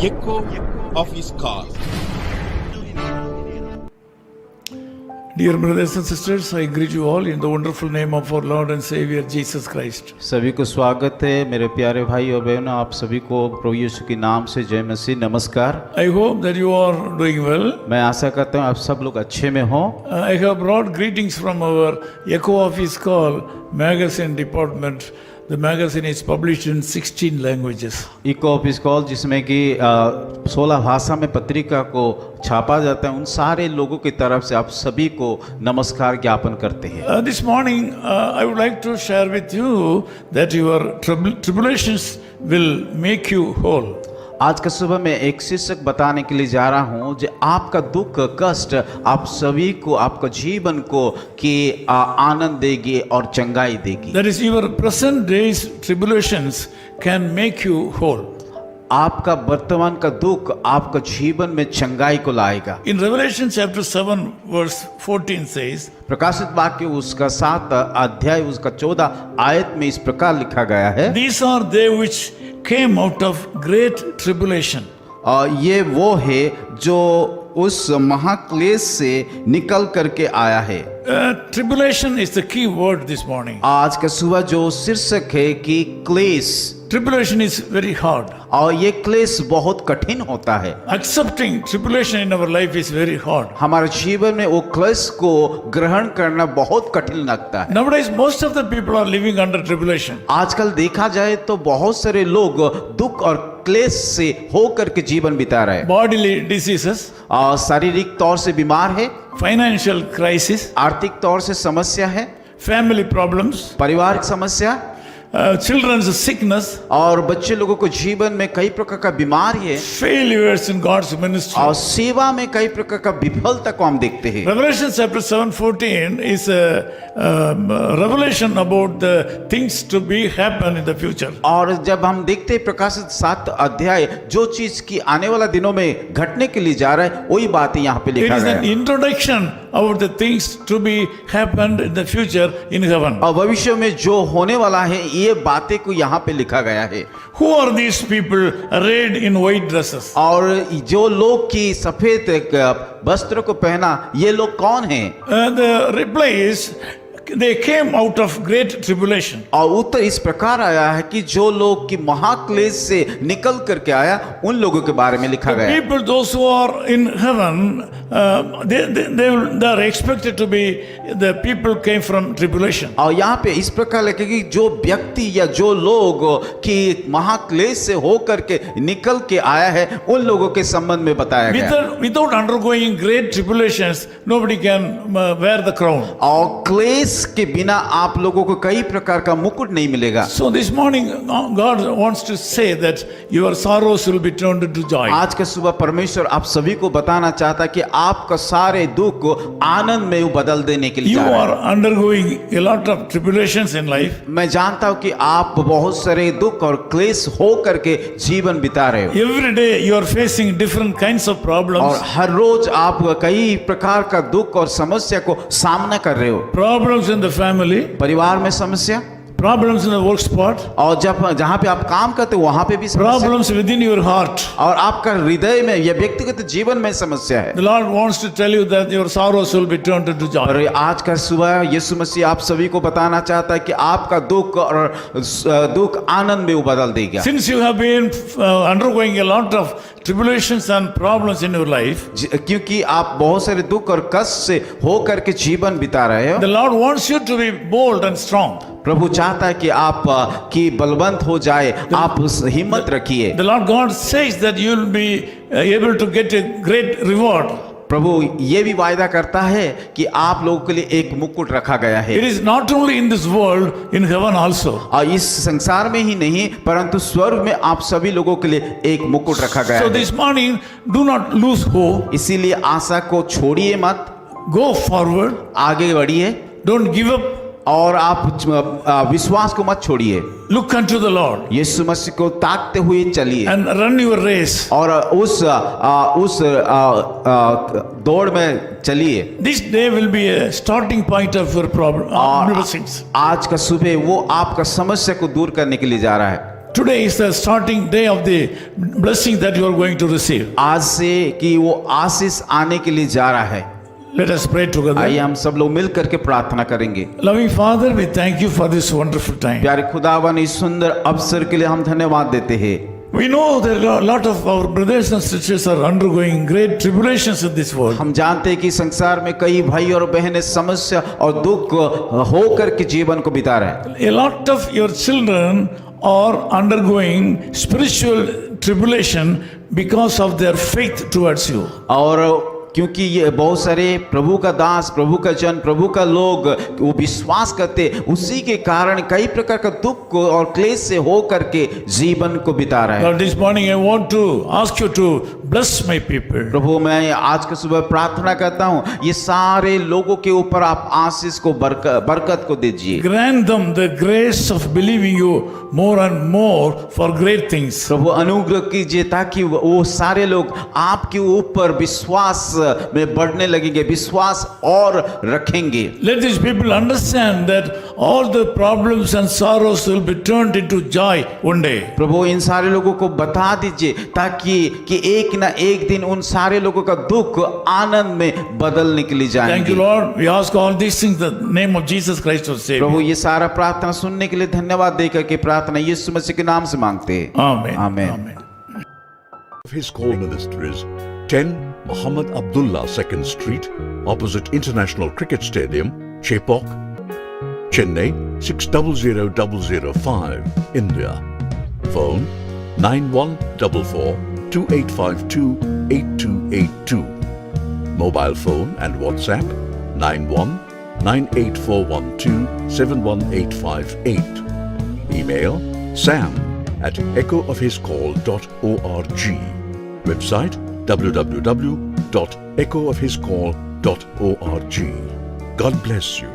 echo of his call. Dear brothers and sisters, I greet you all in the wonderful name of our Lord and Savior Jesus Christ. सभी को स्वागत है मेरे प्यारे भाई और बहनों, आप सभी को प्रभु यीशु के नाम से जय मसीह, नमस्कार। I hope that you are doing well. मैं आशा करता हूँ आप सब लोग अच्छे में हो। I have brought greetings from our Echo of His Call magazine department. The magazine is published in 16 languages. Echo office call जिसमें कि 16 भाषा में पत्रिका को छापा जाता है, उन सारे लोगों की तरफ से आप सभी को नमस्कार ज्ञापन करते हैं। This morning I would like to share with you that your tribulations will make you whole. आज का सुबह में एक शीर्षक बताने के लिए जा रहा हूँ जो आपका दुख कष्ट आप सभी को, आपका जीवन को कि आनंद देगी और चंगाई देगी। That is, your present day's tribulations can make you whole. आपका वर्तमान का दुख आपका जीवन में चंगाई को लाएगा। In Revelation chapter 7 verse 14 says, प्रकाशित वाक्य उसका 7 अध्याय उसका 14 आयत में इस प्रकार लिखा गया है, these are they which came out of great tribulation. ये वो है जो उस महाक्लेश से निकल करके आया है। Tribulation is the key word this morning. आज का सुबह जो शीर्षक है कि क्लेश, Tribulation is very hard. और ये क्लेश बहुत कठिन होता है। Accepting tribulation in our life is very hard. हमारे जीवन में वो क्लेश को ग्रहण करना बहुत कठिन लगता है। Nowadays, most of the people are living under tribulation. आजकल देखा जाए तो बहुत सारे लोग दुख और क्लेश से होकर के जीवन बिता रहे हैं। Bodily diseases, शारीरिक तौर से बीमार है, financial crisis, आर्थिक तौर से समस्या है, family problems, पारिवारिक समस्या, children's sickness, और बच्चे लोगों को जीवन में कई प्रकार का बीमारी है, failures in God's ministry. और सेवा में कई प्रकार का विफलता को हम देखते हैं। Revelation chapter 7:14 is a revelation about the things to be happen in the future. और जब हम देखते हैं प्रकाशित 7 अध्याय जो चीज की आने वाला दिनों में घटने के लिए जा रहा है, वही बातें यहाँ पे It लिखा is गया an है। introduction about the things to be happened in the future in heaven. और भविष्य में जो होने वाला है ये बातें को यहाँ पे लिखा गया है। Who are these people arrayed in white dresses? और जो लोग की सफेद वस्त्र को पहना, ये लोग कौन हैं? The reply is they came out of great tribulation. और उत्तर इस प्रकार आया है कि जो लोग की महाक्लेश से निकल करके आया, उन लोगों के बारे में लिखा गया है। People, those who are in heaven, they are expected to be the people came from tribulation. और यहाँ पे इस प्रकार लिखा कि जो व्यक्ति या जो लोग की महाक्लेश से होकर के निकल के आया है, उन लोगों के संबंध में बताया गया। Without undergoing great tribulations, nobody can wear the crown. और क्लेश के बिना आप लोगों को कई प्रकार का मुकुट नहीं मिलेगा। So this morning, God wants to say that your sorrows will be turned into joy. आज के सुबह परमेश्वर आप सभी को बताना चाहता है कि आपका सारे दुख को आनंद में वो बदल देने के लिए You जा रहा are undergoing a lot of tribulations in life. है। मैं जानता हूँ कि आप बहुत सारे दुख और क्लेश हो करके जीवन बिता रहे हो, Every day you are facing different kinds of और problems. हर रोज आप कई प्रकार का दुख और समस्या को सामना कर रहे हो। Problems in the family, परिवार में समस्या, problems in the work spot, और जब जहाँ पे आप काम करते हो वहाँ पे भी समस्या, problems within your heart. और आपका हृदय में या व्यक्तिगत जीवन में समस्या है। The Lord wants to tell you that your sorrows will be turned into joy. और आज का सुबह यीशु मसीह आप सभी को बताना चाहता है कि आपका दुख और दुख आनंद में वो बदल देगा। Since you have been undergoing a lot of tribulations and problems in your life, क्योंकि आप बहुत सारे दुख और कष्ट से होकर के जीवन बिता रहे हो, the Lord wants you to be bold and strong. प्रभु चाहता है कि आप की बलवंत हो जाए, आप हिम्मत रखिए। The Lord God says that you will be able to get a great reward. प्रभु ये भी वायदा करता है कि आप लोगों के लिए एक मुकुट रखा गया है। It is not only in this world, in heaven also. और इस संसार में ही नहीं परंतु स्वर्ग में आप सभी लोगों के लिए एक मुकुट रखा गया So है। this morning, do not lose hope. इसीलिए आशा को छोड़िए मत, Go forward. आगे बढ़िए, Don't give up. और आप विश्वास को मत छोड़िए। Look unto the Lord यीशु मसीह को ताकते हुए चलिए, and run your race. और उस दौड़ में चलिए। This day will be a starting point of your problem. और Blessings. आज का सुबह वो आपका समस्या को दूर करने के लिए जा रहा है। Today is the starting day of the blessing that you are going to receive. आज से कि वो आशीष आने के लिए जा रहा है। Let us pray together. आइए हम सब लोग मिल करके प्रार्थना करेंगे। Loving Father, we thank you for this wonderful time. प्यारे खुदावन, इस सुंदर अवसर के लिए हम धन्यवाद देते हैं। We know that a lot of our brothers and sisters are undergoing great tribulations in this world. हम जानते हैं कि संसार में कई भाई और बहनें समस्या और दुख होकर के जीवन को बिता रहे हैं। A lot of your children are undergoing spiritual tribulation because of their faith towards you. और क्योंकि ये बहुत सारे प्रभु का दास, प्रभु का जन, प्रभु का लोग वो विश्वास करते, उसी के कारण कई प्रकार का दुख और क्लेश से हो करके जीवन को बिता रहे हैं। Lord, this morning I want to ask you to bless my people. प्रभु, मैं आज के सुबह प्रार्थना करता हूँ, ये सारे लोगों के ऊपर आप आशीष को बरकत को दीजिए। Grant them the grace of believing you more and more for great things. प्रभु अनुग्रह कीजिए ताकि वो सारे लोग आपके ऊपर विश्वास में बढ़ने लगेंगे, विश्वास और रखेंगे। Let these people understand that all the problems and sorrows will be turned into joy one day. प्रभु, इन सारे लोगों को बता दीजिए ताकि कि एक ना एक दिन उन सारे लोगों का दुख आनंद में बदलने के लिए जाएंगे। Thank you, Lord. We ask all these things in the name of Jesus Christ our Savior. प्रभु, ये सारा प्रार्थना सुनने के लिए धन्यवाद देकर के प्रार्थना यीशु मसीह के नाम से मांगते हैं। Amen. Amen. Amen. His call ministries 10 Muhammad Abdullah 2nd Street, opposite International Cricket Stadium, Chepauk, Chennai 600005, India. Phone 9144 2852 8282. Mobile phone and WhatsApp 91 98412 71858. Email sam@echoofhiscall.org. Website www.echoofhiscall.org. God bless you.